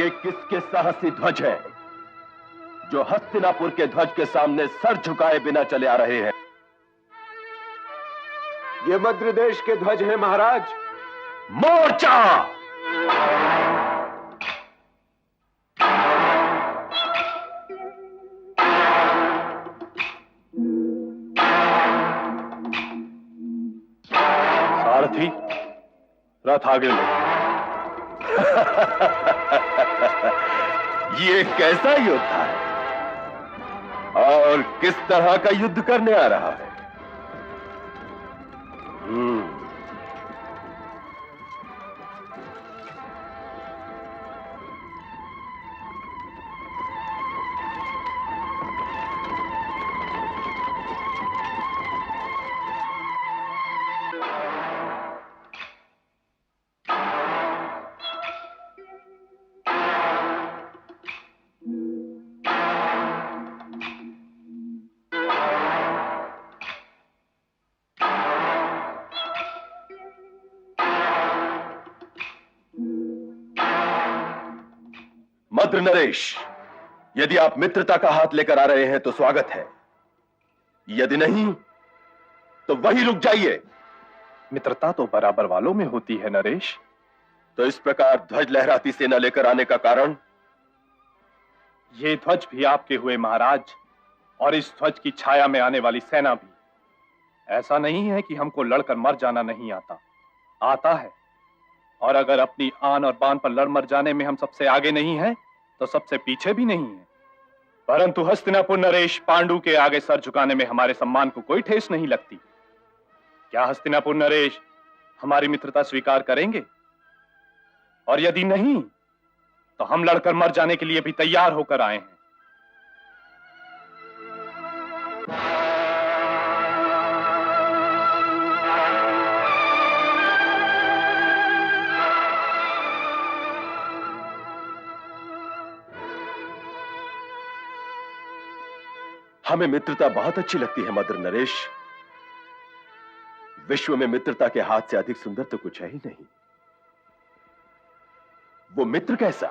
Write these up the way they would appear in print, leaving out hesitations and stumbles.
ये किसके साहसी ध्वज हैं जो हस्तिनापुर के ध्वज के सामने सर झुकाए बिना चले आ रहे हैं? ये मद्र देश के ध्वज हैं महाराज। मोर्चा! सारथी, रथ आगे लो। ये कैसा योद्धा है और किस तरह का युद्ध करने आ रहा है? मद्र नरेश, यदि आप मित्रता का हाथ लेकर आ रहे हैं तो स्वागत है, यदि नहीं तो वहीं रुक जाइए। मित्रता तो बराबर वालों में होती है नरेश। तो इस प्रकार ध्वज लहराती सेना लेकर आने का कारण? ये ध्वज भी आपके हुए महाराज, और इस ध्वज की छाया में आने वाली सेना भी। ऐसा नहीं है कि हमको लड़कर मर जाना नहीं आता, आता है। और अगर अपनी आन और बान पर लड़ मर जाने में हम सबसे आगे नहीं हैं, तो सबसे पीछे भी नहीं है। परंतु हस्तिनापुर नरेश, पांडु के आगे सर झुकाने में हमारे सम्मान को कोई ठेस नहीं लगती। क्या हस्तिनापुर नरेश हमारी मित्रता स्वीकार करेंगे? और यदि नहीं तो हम लड़कर मर जाने के लिए भी तैयार होकर आए हैं। हमें मित्रता बहुत अच्छी लगती है मद्र नरेश। विश्व में मित्रता के हाथ से अधिक सुंदर तो कुछ है ही नहीं। वो मित्र कैसा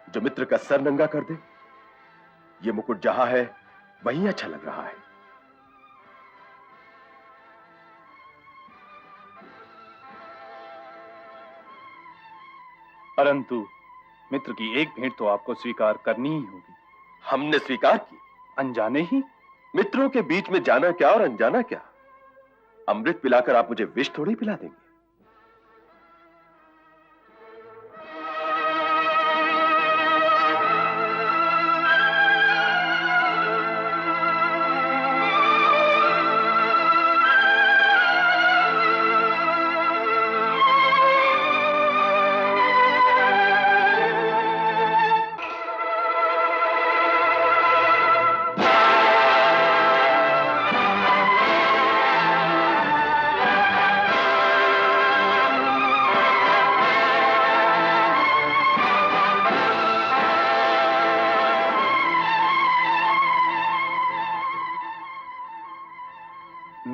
जो मित्र का सर नंगा कर दे? ये मुकुट जहां है वहीं अच्छा लग रहा है। परंतु मित्र की एक भेंट तो आपको स्वीकार करनी ही होगी। हमने स्वीकार की, अनजाने ही। मित्रों के बीच में जाना क्या और अनजाना क्या? अमृत पिलाकर आप मुझे विष थोड़ी पिला देंगे।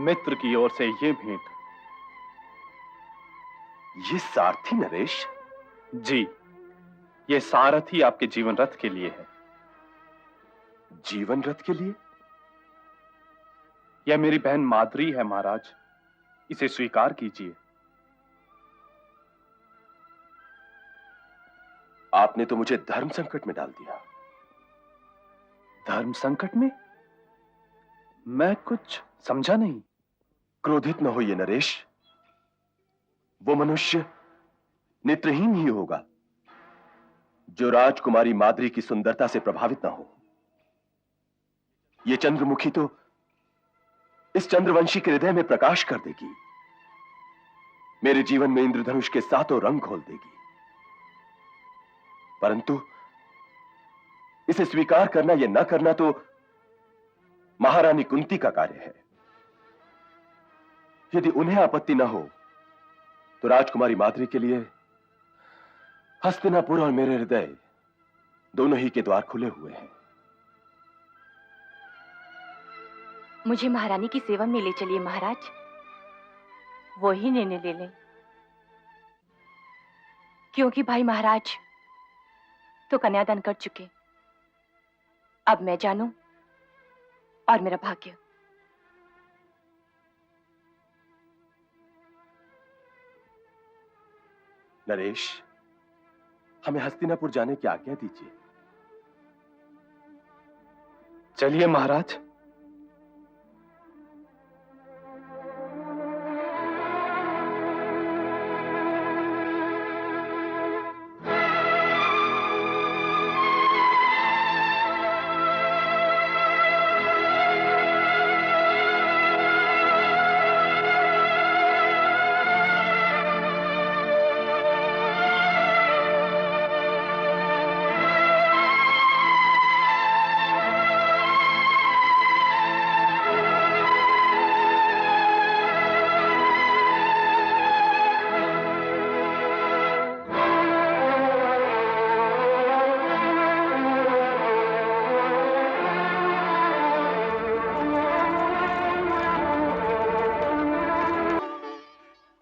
मित्र की ओर से ये भेंट। ये सारथी नरेश? जी, ये सारथी आपके जीवन रथ के लिए है। जीवन रथ के लिए? यह मेरी बहन माद्री है महाराज, इसे स्वीकार कीजिए। आपने तो मुझे धर्म संकट में डाल दिया। धर्म संकट में? मैं कुछ समझा नहीं। क्रोधित न होइए नरेश। वो मनुष्य नेत्रहीन ही होगा जो राजकुमारी माद्री की सुंदरता से प्रभावित न हो। ये चंद्रमुखी तो इस चंद्रवंशी के हृदय में प्रकाश कर देगी, मेरे जीवन में इंद्रधनुष के सातों रंग खोल देगी। परंतु इसे स्वीकार करना या न करना तो महारानी कुंती का कार्य है। यदि उन्हें आपत्ति न हो तो राजकुमारी माद्री के लिए हस्तिनापुर और मेरे हृदय दोनों ही के द्वार खुले हुए हैं। मुझे महारानी की सेवा में ले चलिए महाराज, वो ही निर्णय ले लें। क्योंकि भाई महाराज, तो कन्यादान कर चुके। अब मैं जानूं और मेरा भाग्य। नरेश, हमें हस्तिनापुर जाने की आज्ञा दीजिए। चलिए महाराज।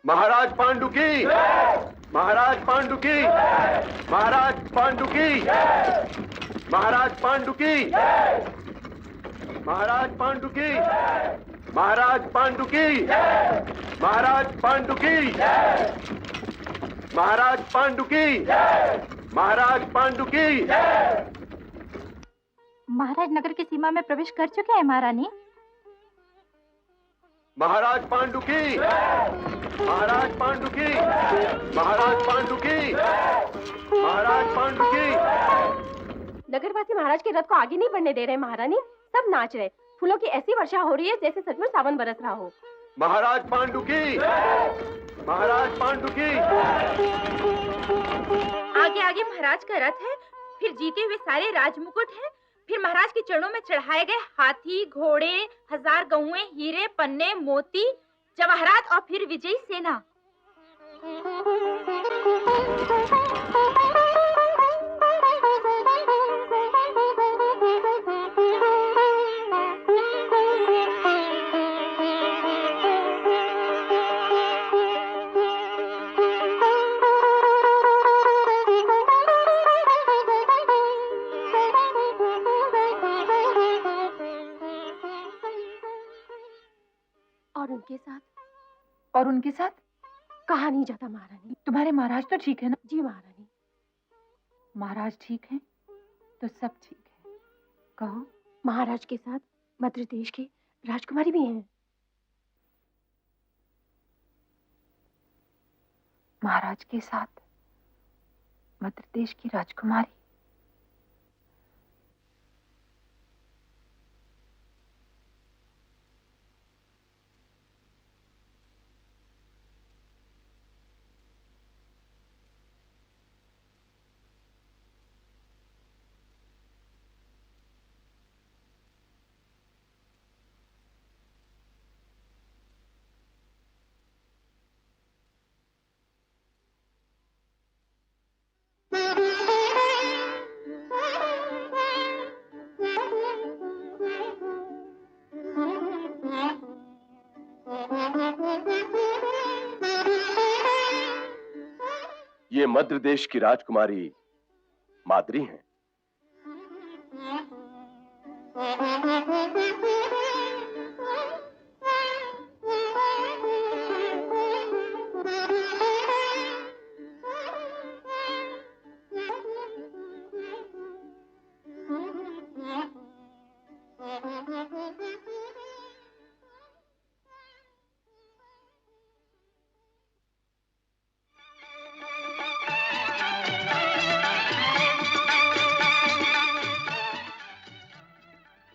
महाराज पांडु की, महाराज पांडु की, महाराज पांडु की, महाराज पांडु की, महाराज पांडु की, महाराज पांडु की, महाराज पांडु की, महाराज पांडु की, महाराज पांडु की। महाराज नगर की सीमा में प्रवेश कर चुके हैं महारानी। महाराज पांडु की, महाराज पांडु की, महाराज पांडु की, महाराज पांडु की। नगरवासी महाराज के रथ को आगे नहीं बढ़ने दे रहे महारानी। सब नाच रहे, फूलों की ऐसी वर्षा हो रही है जैसे सचमुच सावन बरस रहा हो। महाराज पांडु की, महाराज पांडु की। आगे आगे महाराज का रथ है, फिर जीते हुए सारे राजमुकुट हैं, फिर महाराज के चरणों में चढ़ाए गए हाथी, घोड़े, 1000 गौएं, हीरे, पन्ने, मोती, जवाहरात और फिर विजयी सेना। और उनके साथ कहा नहीं जाता महारानी। तुम्हारे महाराज तो ठीक है ना? जी महारानी। महाराज ठीक हैं तो सब ठीक है। कहो। महाराज के साथ मध्य देश की राजकुमारी भी हैं। महाराज के साथ मध्य देश की राजकुमारी। ये मध्य देश की राजकुमारी माद्री हैं।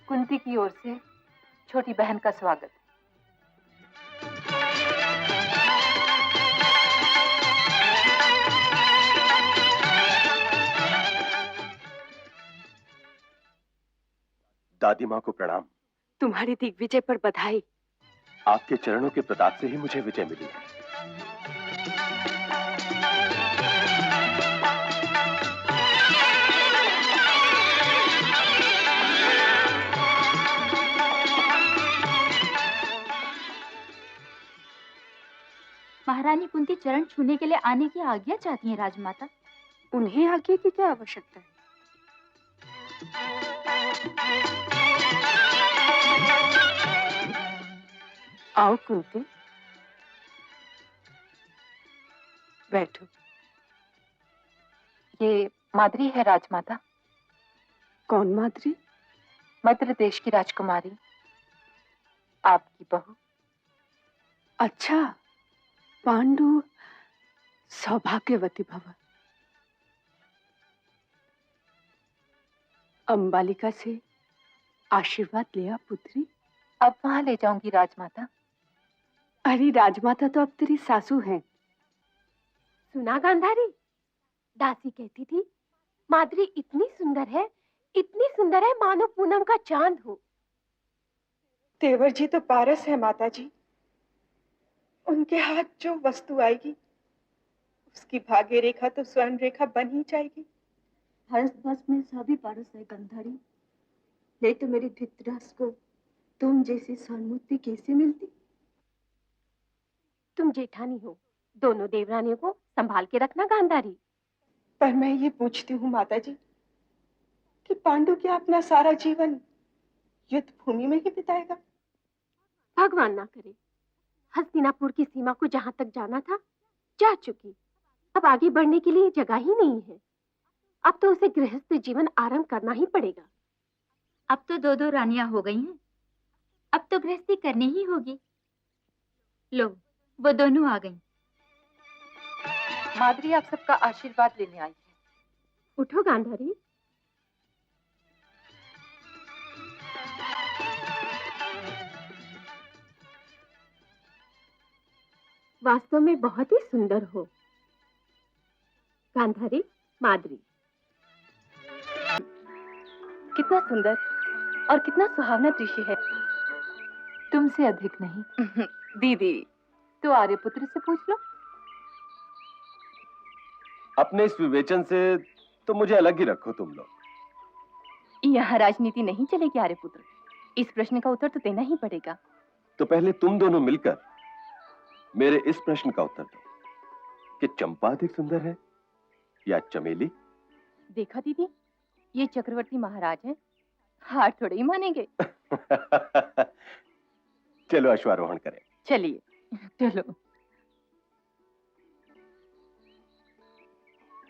कुंती की ओर से छोटी बहन का स्वागत। दादी माँ को प्रणाम। तुम्हारी दिग्विजय पर बधाई। आपके चरणों के प्रताप से ही मुझे विजय मिली है। महारानी कुंती चरण छूने के लिए आने की आज्ञा चाहती हैं राजमाता। उन्हें आज्ञा की क्या आवश्यकता है? आओ कुंती, बैठो। ये माद्री है राजमाता। कौन माद्री? मध्य देश की राजकुमारी, आपकी बहू। अच्छा, पांडु, सौभाग्यवती भव। अंबालिका से आशीर्वाद लिया पुत्री? अब वहां ले जाऊंगी राजमाता। अरे राजमाता तो अब तेरी सासू हैं। सुना गांधारी, दासी कहती थी माद्री इतनी सुंदर है मानो पूनम का चांद हो। तेवर जी तो पारस है माता जी। उनके हाथ जो वस्तु आएगी उसकी भाग्य रेखा तो स्वर्ण रेखा बन ही जाएगी। हर्ष बस में सभी पारस है गंधारी। नहीं तो मेरी धृतराष्ट्र को तुम जैसी सन्मुक्ति कैसे मिलती? तुम जेठानी हो, दोनों देवरानियों को संभाल के रखना गांधारी। पर मैं ये पूछती हूँ माता जी कि पांडु क्या अपना सारा जीवन युद्ध भूमि में ही बिताएगा? भगवान ना करे। हस्तिनापुर की सीमा को जहां तक जाना था जा चुकी, अब आगे बढ़ने के लिए जगह ही नहीं है। अब तो उसे गृहस्थ जीवन आरंभ करना ही पड़ेगा। अब तो दो दो रानियां हो गई हैं, अब तो गृहस्थी करनी ही होगी। लो, वो दोनों आ गई। माद्री आप सबका आशीर्वाद लेने आई है। उठो गांधारी। वास्तव में बहुत ही सुंदर हो गांधारी। माद्री कितना सुंदर और कितना सुहावना दृश्य है। तुमसे अधिक नहीं। दीदी, तो आर्यपुत्र से पूछ लो। अपने इस विवेचन से तो मुझे अलग ही रखो तुम लोग। यहाँ राजनीति नहीं चलेगी आर्यपुत्र। इस प्रश्न का उत्तर तो देना ही पड़ेगा। तो पहले तुम दोनों मिलकर मेरे इस प्रश्न का उत्तर दो कि चंपा अधिक सुंदर है या चमेली? देखा दीदी, ये चक्रवर्ती महाराज हैं, हार थोड़े ही मानेंगे। चलो अश्वारोहण करें। चलिए चलो।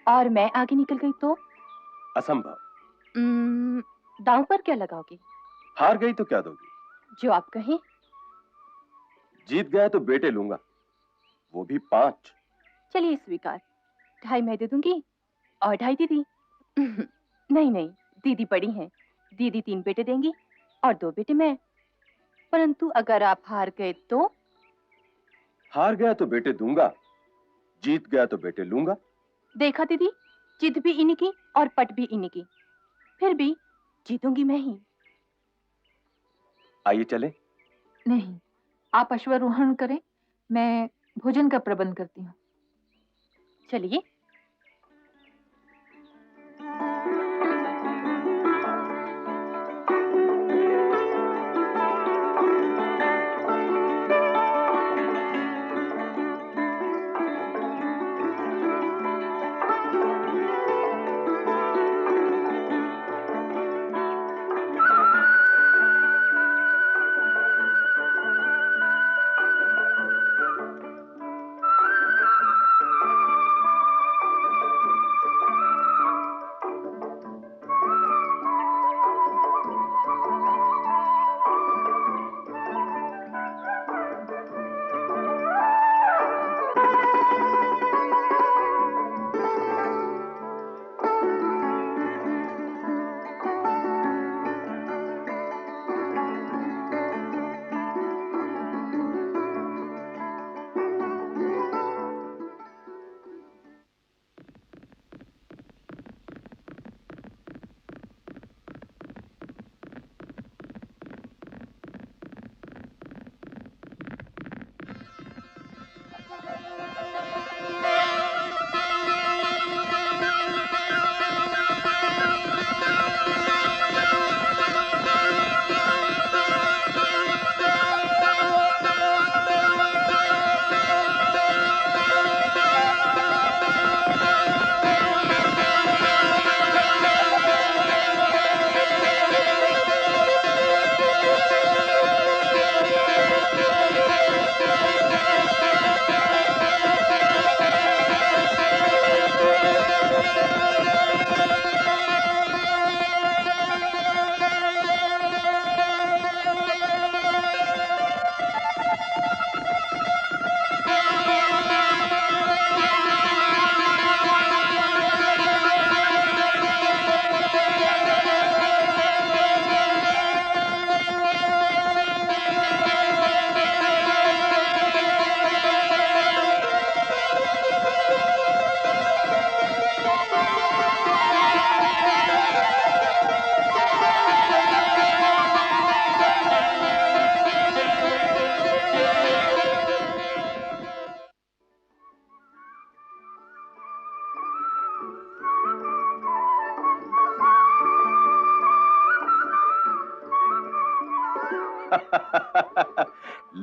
और मैं आगे निकल गई तो? असंभव। दांव पर क्या लगाओगे? हार गई तो क्या दोगी? जो आप कहें। जीत गया तो बेटे लूंगा, वो भी 5। चलिए स्वीकार। 2.5 मैं दे दूंगी और 2.5 दीदी। नहीं नहीं, दीदी बड़ी हैं, दीदी 3 बेटे देंगी और 2 बेटे मैं। परंतु अगर आप हार गए तो? हार गया तो बेटे दूंगा, जीत गया तो बेटे लूंगा। देखा दीदी, जिद भी इन्हीं की और पट भी इन्हीं की, फिर भी जीतूंगी मैं ही। आइए चलें। नहीं, आप अश्वारोहण करें, मैं भोजन का प्रबंध करती हूँ। चलिए।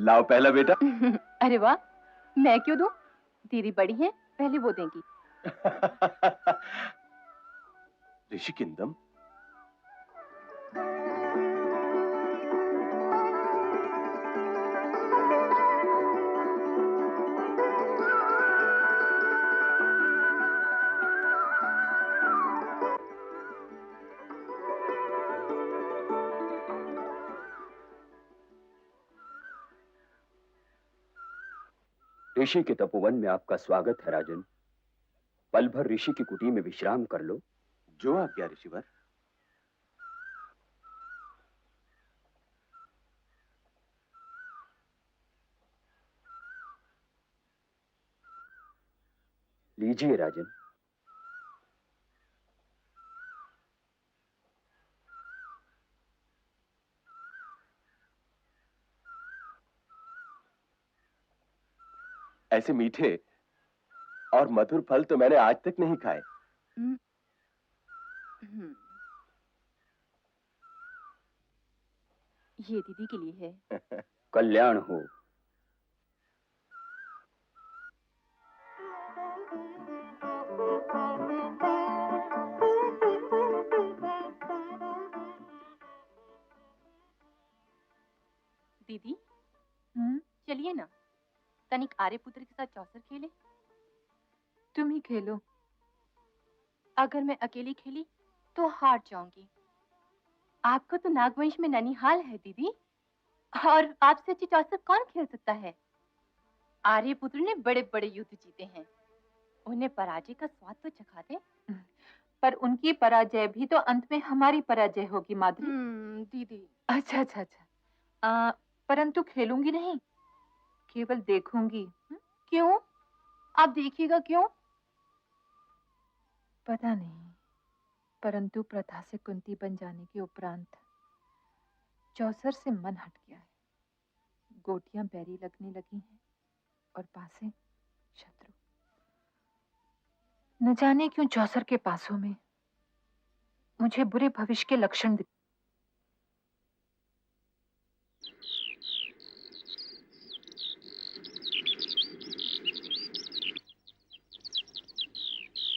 लाओ पहला बेटा। अरे वाह, मैं क्यों दूं? दीदी बड़ी हैं, पहले वो देंगी। ऋषिकिंदम, ऋषि के तपोवन में आपका स्वागत है राजन। पल भर ऋषि की कुटी में विश्राम कर लो। जो आज्ञा ऋषिवर। लीजिए राजन। ऐसे मीठे और मधुर फल तो मैंने आज तक नहीं खाए। ये दीदी के लिए है। कल्याण हो। दीदी, चलिए ना, तनिक आर्यपुत्र के साथ चौसर खेले। तुम ही खेलो। अगर मैं अकेली खेली तो हार जाऊंगी। आपको तो नागवंश में ननिहाल है दीदी, और आपसे अच्छी चौसर कौन खेल सकता है? आर्यपुत्र ने बड़े बड़े युद्ध जीते हैं, उन्हें पराजय का स्वाद तो चखा दे। पर उनकी पराजय भी तो अंत में हमारी पराजय होगी माधुरी। दीदी। अच्छा अच्छा अच्छा, परंतु खेलूंगी नहीं, केवल देखूंगी। क्यों? आप देखिएगा क्यों? पता नहीं, परंतु प्रथा से कुंती बन जाने के उपरांत चौसर से मन हट गया है। गोटियां बैरी लगने लगी हैं और पासे शत्रु। न जाने क्यों चौसर के पासों में मुझे बुरे भविष्य के लक्षण दिख।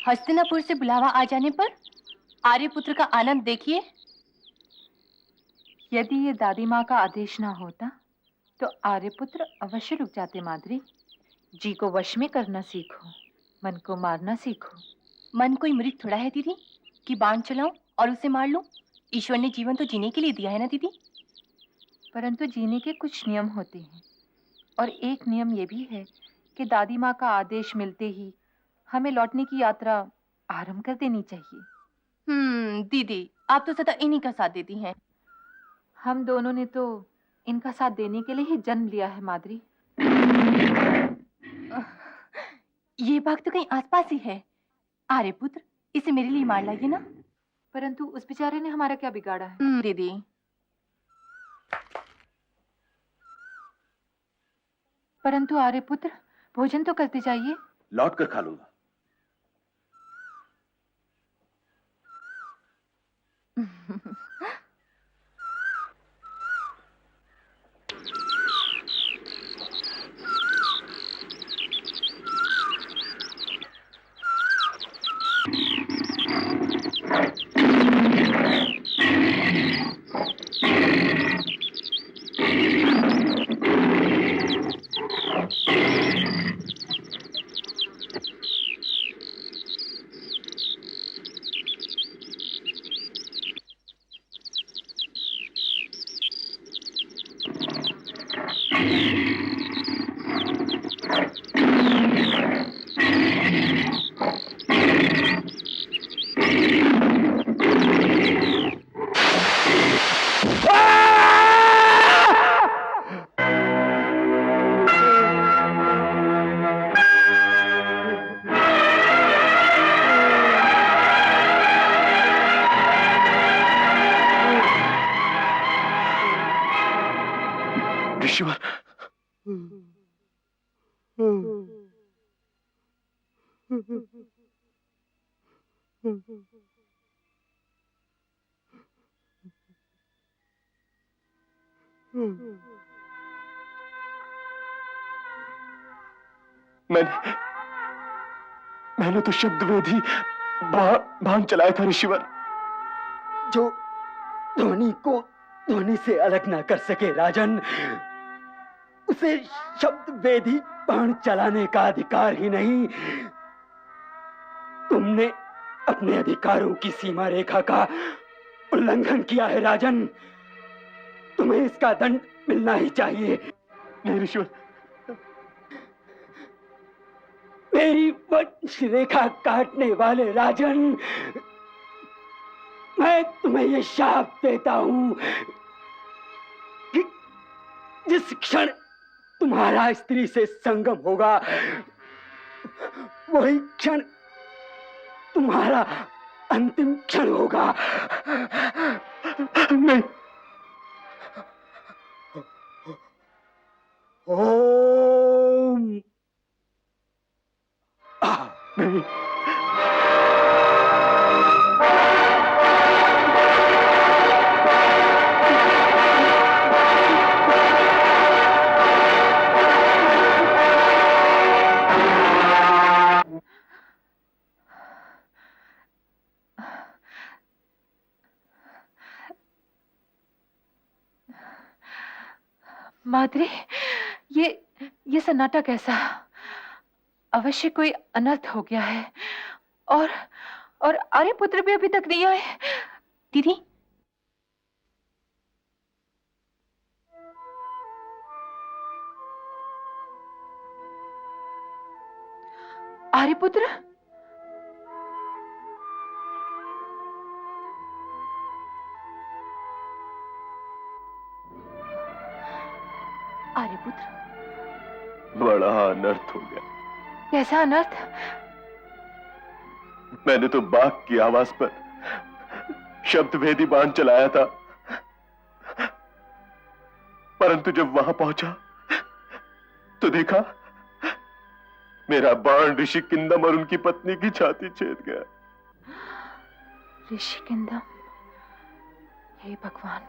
हस्तिनापुर से बुलावा आ जाने पर आर्यपुत्र का आनंद देखिए। यदि ये दादी माँ का आदेश ना होता तो आर्यपुत्र अवश्य रुक जाते माधुरी। जी को वश में करना सीखो, मन को मारना सीखो। मन कोई मृग थोड़ा है दीदी कि बाण चलाऊं और उसे मार लूं। ईश्वर ने जीवन तो जीने के लिए दिया है ना दीदी। परंतु जीने के कुछ नियम होते हैं, और एक नियम ये भी है कि दादी माँ का आदेश मिलते ही हमें लौटने की यात्रा आरंभ कर देनी चाहिए। दीदी, आप तो सदा इन्हीं का साथ देती हैं। हम दोनों ने तो इनका साथ देने के लिए ही जन्म लिया है माधुरी। ये बाग तो कहीं आसपास ही है। आर्यपुत्र, इसे मेरे लिए मार लाइए ना। परंतु उस बेचारे ने हमारा क्या बिगाड़ा है? दीदी, परंतु आर्यपुत्र, भोजन तो करते जाइए। लौट कर खा लूंगा। ऋषिवर, मैंने तो शब्द वेदी बाण चलाया था ऋषिवर। जो ध्वनि को ध्वनि से अलग ना कर सके राजन, उसे शब्द वेदी बाण चलाने का अधिकार ही नहीं। तुमने अपने अधिकारों की सीमा रेखा का उल्लंघन किया है राजन। तुम्हें इसका दंड मिलना ही चाहिए। नहीं ऋषिवर, मेरी वंश रेखा काटने वाले राजन, मैं तुम्हें यह शाप देता हूं कि जिस क्षण तुम्हारा स्त्री से संगम होगा, वही क्षण तुम्हारा अंतिम क्षण होगा। नहीं। ओम। नहीं। माद्री, ये सन्नाटा कैसा? अवश्य कोई अनर्थ हो गया है। और आर्यपुत्र भी अभी तक नहीं आए। दीदी, आर्यपुत्र? आर्यपुत्र, बड़ा अनर्थ हो गया। कैसा अनर्थ? मैंने तो बाघ की आवाज पर शब्द भेदी बाण चलाया था, परंतु जब वहां पहुंचा तो देखा मेरा बाण ऋषि किंदम और उनकी पत्नी की छाती छेद गया। ऋषि किंदम, हे भगवान!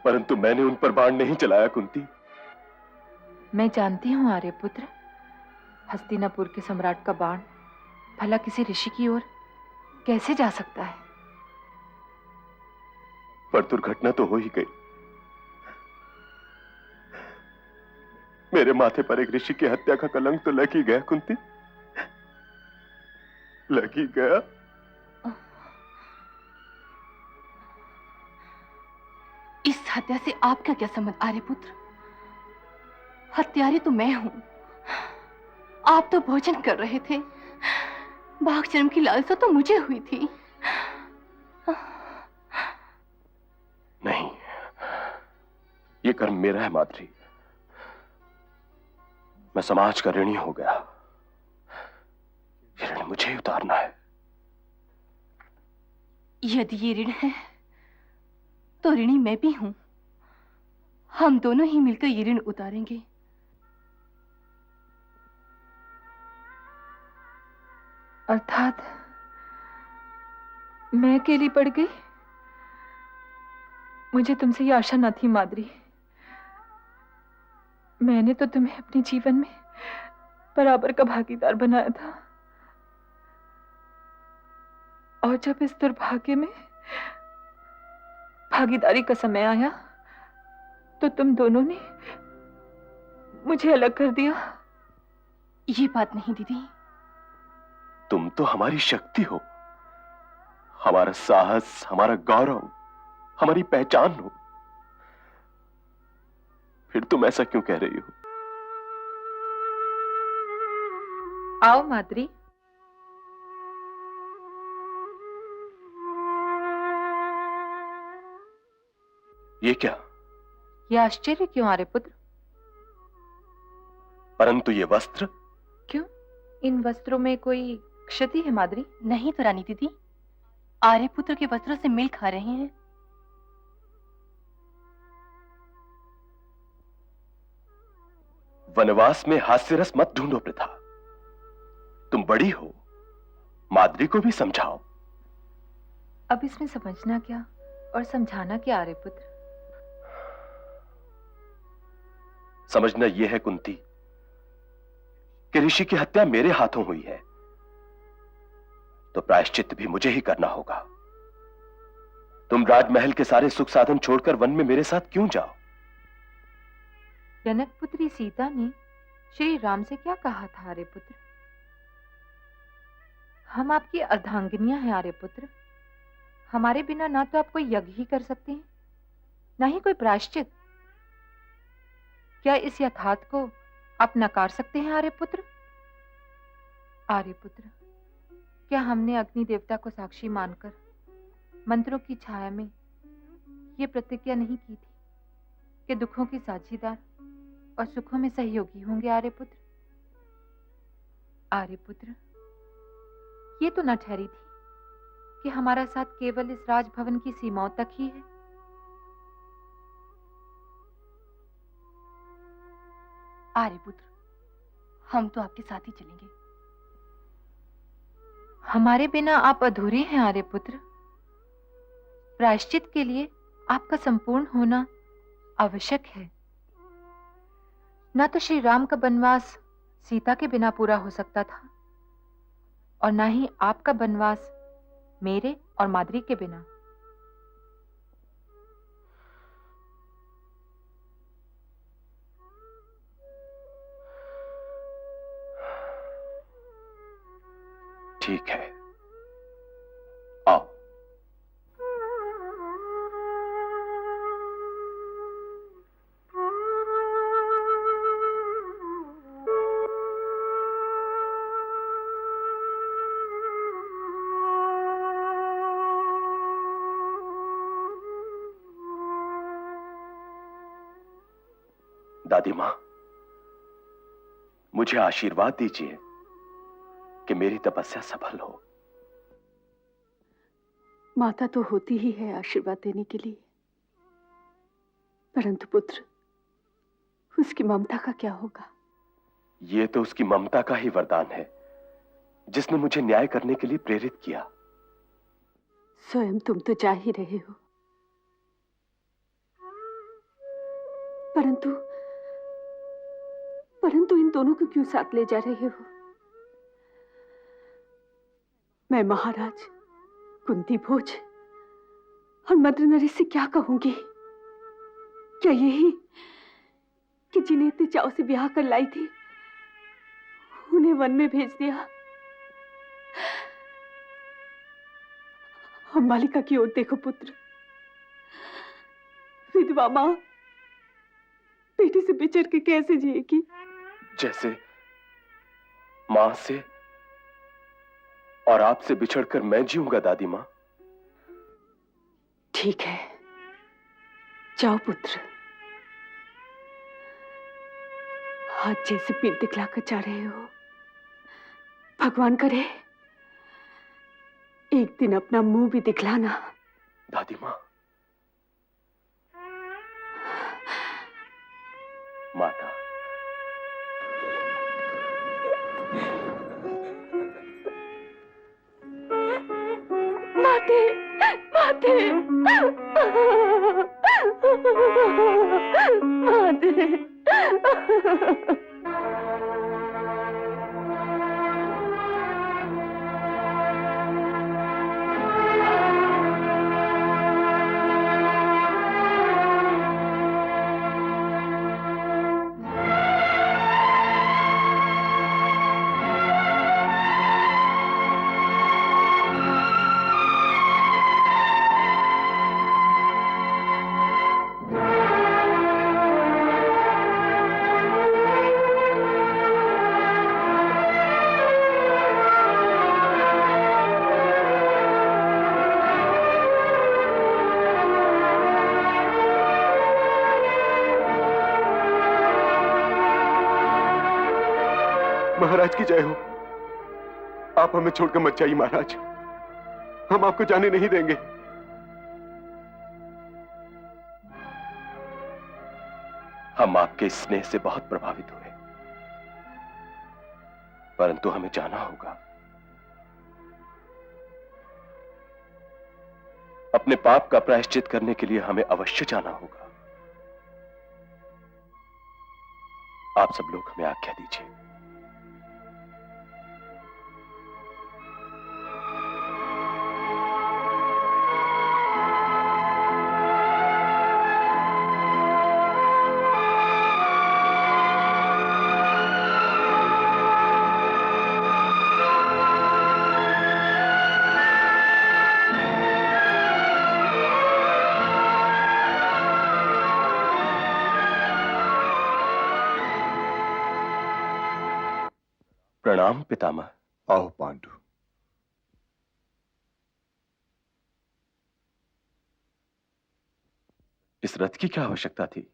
परंतु मैंने उन पर बाण नहीं चलाया कुंती। मैं जानती हूं आर्यपुत्र, हस्तिनापुर के सम्राट का बाण भला किसी ऋषि की ओर कैसे जा सकता है? पर दुर्घटना तो हो ही गई। मेरे माथे पर एक ऋषि की हत्या का कलंक तो लग ही गया कुंती, लग ही गया। इस हत्या से आपका क्या संबंध आर्यपुत्र? हत्यारी तो मैं हूं। आप तो भोजन कर रहे थे। बाघ जन्म की लालसा तो मुझे हुई थी। नहीं, ये कर्म मेरा है माद्री। मैं समाज का ऋणी हो गया। ये ऋण मुझे ही उतारना है। यदि ये ऋण है तो ऋणी मैं भी हूं। हम दोनों ही मिलकर ये ऋण उतारेंगे। अर्थात मैं अकेली पड़ गई? मुझे तुमसे ये आशा न थी माद्री। मैंने तो तुम्हें अपने जीवन में बराबर का भागीदार बनाया था, और जब इस दुर्भाग्य में भागीदारी का समय आया तो तुम दोनों ने मुझे अलग कर दिया। ये बात नहीं दीदी। तुम तो हमारी शक्ति हो, हमारा साहस, हमारा गौरव, हमारी पहचान हो। फिर तुम ऐसा क्यों कह रही हो? आओ माद्री। ये क्या? ये आश्चर्य क्यों आर्यपुत्र? परंतु ये वस्त्र? क्यों, इन वस्त्रों में कोई क्षति है माद्री? नहीं तो रानी दीदी, आर्यपुत्र के वस्त्रों से मेल खा रहे हैं। वनवास में हास्यरस मत ढूंढो प्रथा। तुम बड़ी हो, माद्री को भी समझाओ। अब इसमें समझना क्या? और समझाना क्या आर्यपुत्र? समझना यह है कुंती कि ऋषि की हत्या मेरे हाथों हुई है, तो प्रायश्चित भी मुझे ही करना होगा। तुम राजमहल के सारे सुख साधन छोड़कर वन में मेरे साथ क्यों जाओ? जनक पुत्री सीता ने श्री राम से क्या कहा था आर्यपुत्र? हम आपकी अर्धांगिनियां हैं आर्यपुत्र। हमारे बिना ना तो आप कोई यज्ञ ही कर सकते हैं, ना ही कोई प्रायश्चित। क्या इस यथार्थ को आप नकार सकते हैं आर्यपुत्र? आर्यपुत्र, क्या हमने अग्नि देवता को साक्षी मानकर मंत्रों की छाया में ये प्रतिज्ञा नहीं की थी कि दुखों की साझीदार और सुखों में सहयोगी होंगे आर्यपुत्र? आर्यपुत्र, ये तो न ठहरी थी कि हमारा साथ केवल इस राजभवन की सीमाओं तक ही है। आर्यपुत्र, हम तो आपके साथ ही चलेंगे। हमारे बिना आप अधूरे हैं आर्यपुत्र। प्रायश्चित के लिए आपका संपूर्ण होना आवश्यक है। ना तो श्री राम का वनवास सीता के बिना पूरा हो सकता था, और ना ही आपका वनवास मेरे और माद्री के बिना। ठीक है, आओ। दादी मां, मुझे आशीर्वाद दीजिए कि मेरी तपस्या सफल हो। माता तो होती ही है आशीर्वाद देने के लिए, परंतु पुत्र, उसकी ममता का क्या होगा? यह तो उसकी ममता का ही वरदान है, जिसने मुझे न्याय करने के लिए प्रेरित किया। स्वयं तुम तो जा ही रहे हो, परंतु इन दोनों को क्यों साथ ले जा रहे हो? मैं महाराज, कुंती भोज और मद्र नरेश से क्या कहूंगी? क्या यही कि जिन्हें इतने चाव से ब्याह कर लाई थी, उन्हें वन में भेज दिया? अंबालिका की ओर देखो पुत्र। विधवा मां बेटे से बिछड़ के कैसे जिएगी? जैसे मां से और आपसे बिछड़कर मैं जीऊंगा दादी मां। ठीक है, जाओ पुत्र। हाथ जैसे पीठ दिखलाकर जा रहे हो, भगवान करे एक दिन अपना मुंह भी दिखलाना। दादी मां, माता, माते, माते, माते। महाराज की जय हो। आप हमें छोड़कर मत जाइए महाराज, हम आपको जाने नहीं देंगे। हम आपके स्नेह से बहुत प्रभावित हुए, परंतु हमें जाना होगा। अपने पाप का प्रायश्चित करने के लिए हमें अवश्य जाना होगा। आप सब लोग हमें आज्ञा दीजिए। प्रणाम पितामह। आओ पांडु। इस रथ की क्या आवश्यकता थी?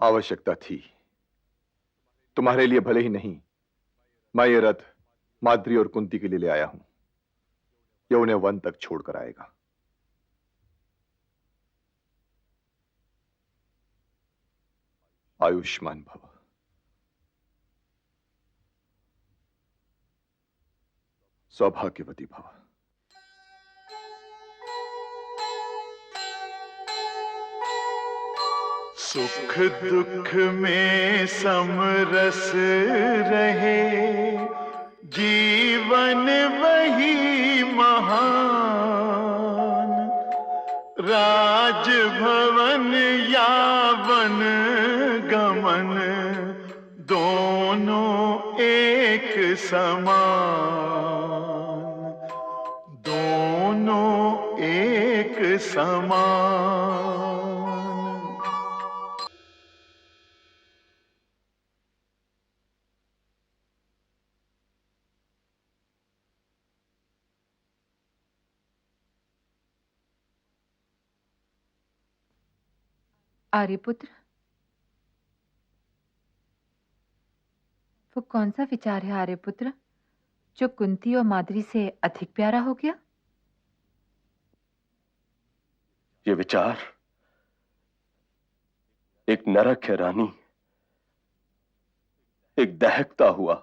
आवश्यकता थी। तुम्हारे लिए भले ही नहीं, मैं ये रथ माद्री और कुंती के लिए ले आया हूं। ये उन्हें वन तक छोड़कर आएगा। आयुष्मान भव। सौभाग्यवती भव। सुख दुख में समरस रहे, जीवन वही महान। राजभवन या वन गमन, दोनों एक समान, दोनों एक समान। आर्यपुत्र, वो कौन सा विचार है आर्यपुत्र जो कुंती और माद्री से अधिक प्यारा हो गया? ये विचार एक नरक है रानी, एक दहकता हुआ,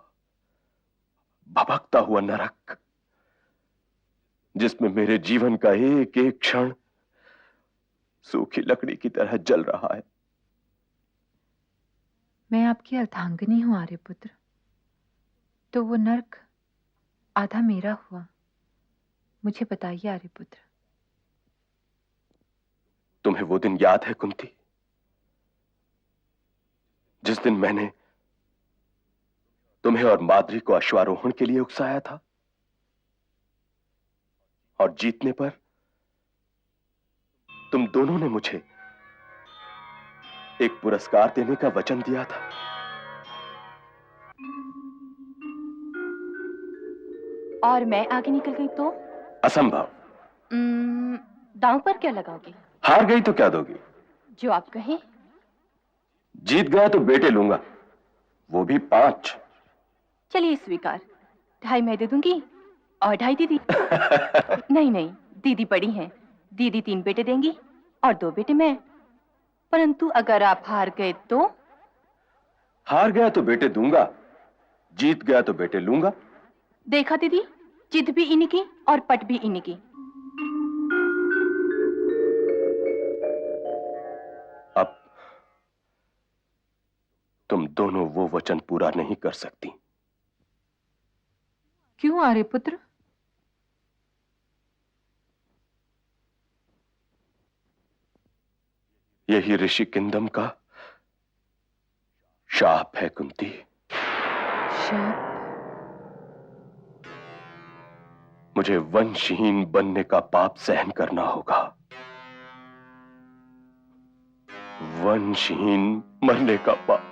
भभकता हुआ नरक, जिसमें मेरे जीवन का एक एक क्षण सूखी लकड़ी की तरह जल रहा है। मैं आपकी अर्धांगिनी हूं आर्यपुत्र, तो वो नरक आधा मेरा हुआ। मुझे बताइए आर्यपुत्र। तुम्हें वो दिन याद है कुंती, जिस दिन मैंने तुम्हें और माद्री को अश्वारोहण के लिए उकसाया था, और जीतने पर तुम दोनों ने मुझे एक पुरस्कार देने का वचन दिया था। और मैं आगे निकल गई तो? असंभव। दांव पर क्या लगाओगे? हार गई तो क्या दोगी? जो आप कहें। जीत गया तो बेटे लूंगा, वो भी 5। चलिए स्वीकार। 2.5 मैं दे दूंगी और 2.5 दीदी। नहीं नहीं, दीदी बड़ी हैं, दीदी 3 बेटे देंगी और 2 बेटे मैं। परंतु अगर आप हार गए तो? हार गया तो बेटे दूंगा, जीत गया तो बेटे लूंगा। देखा दीदी, जिद भी इन्हीं की और पट भी इन्हीं की। अब तुम दोनों वो वचन पूरा नहीं कर सकती। क्यों आर्यपुत्र? यही ऋषि किंदम का शाप है कुंती। शाप? मुझे वंशहीन बनने का पाप सहन करना होगा, वंशहीन मरने का पाप।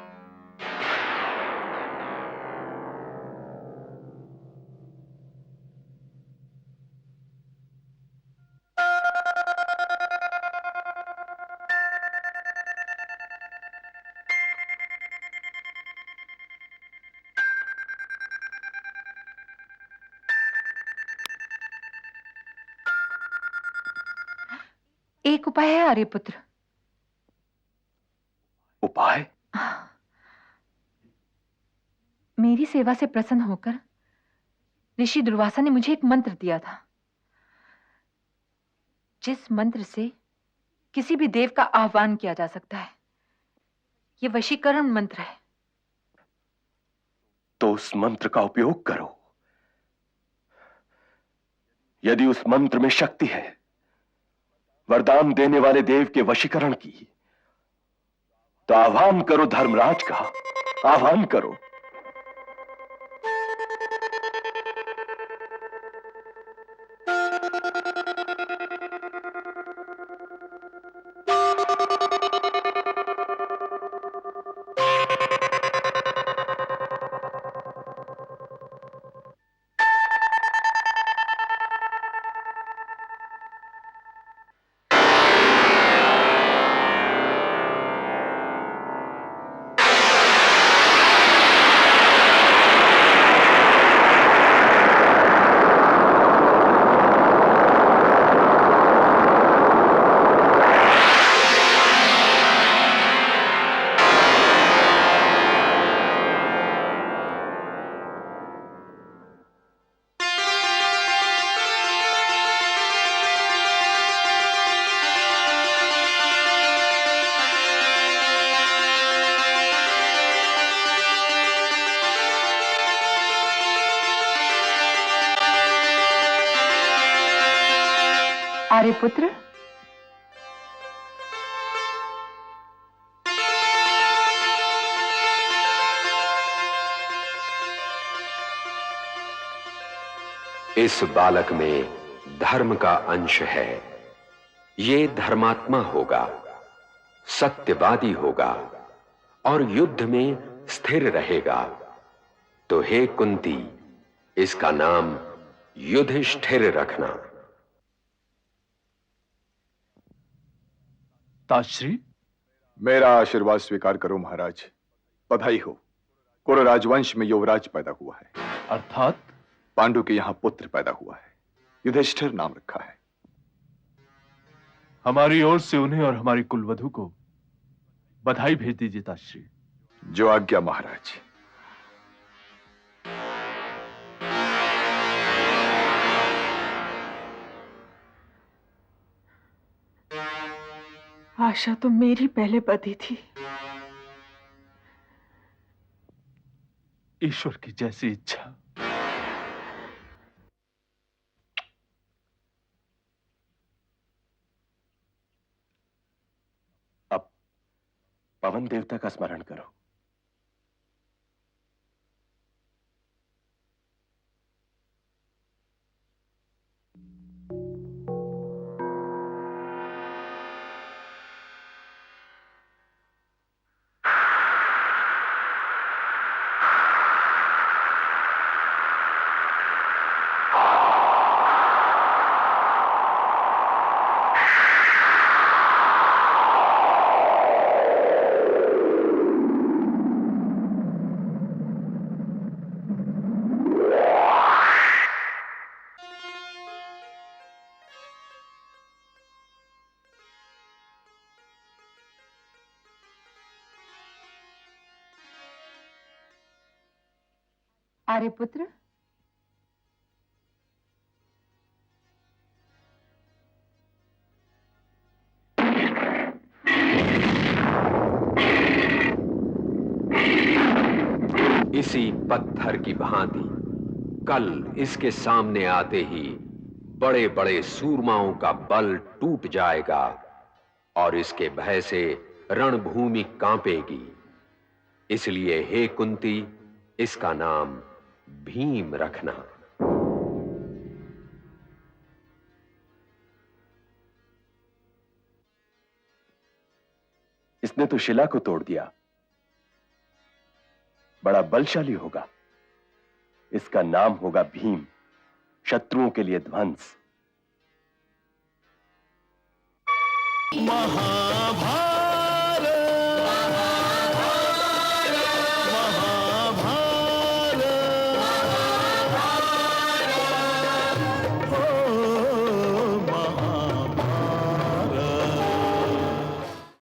एक उपाय है आर्यपुत्र। उपाय? मेरी सेवा से प्रसन्न होकर ऋषि दुर्वासा ने मुझे एक मंत्र दिया था। जिस मंत्र से किसी भी देव का आह्वान किया जा सकता है, ये वशीकरण मंत्र है। तो उस मंत्र का उपयोग करो। यदि उस मंत्र में शक्ति है, वरदान देने वाले देव के वशीकरण की, तो आह्वान करो धर्मराज का, आह्वान करो। आर्यपुत्र, इस बालक में धर्म का अंश है। ये धर्मात्मा होगा, सत्यवादी होगा और युद्ध में स्थिर रहेगा। तो हे कुंती, इसका नाम युधिष्ठिर रखना। ताश्री, मेरा आशीर्वाद स्वीकार करो महाराज। बधाई हो, कुरु राजवंश में युवराज पैदा हुआ है। अर्थात पांडु के यहां पुत्र पैदा हुआ है, युधिष्ठिर नाम रखा है। हमारी ओर से उन्हें और हमारी कुलवधू को बधाई भेज दीजिए ताश्री। जो आज्ञा महाराज। आशा तो मेरी पहले बधी थी। ईश्वर की जैसी इच्छा। अब पवन देवता का स्मरण करो। आर्यपुत्र, इसी पत्थर की भांति कल इसके सामने आते ही बड़े बड़े सूरमाओं का बल टूट जाएगा और इसके भय से रणभूमि कांपेगी। इसलिए हे कुंती, इसका नाम भीम रखना। इसने तो शिला को तोड़ दिया, बड़ा बलशाली होगा। इसका नाम होगा भीम, शत्रुओं के लिए ध्वंस। महाभारत।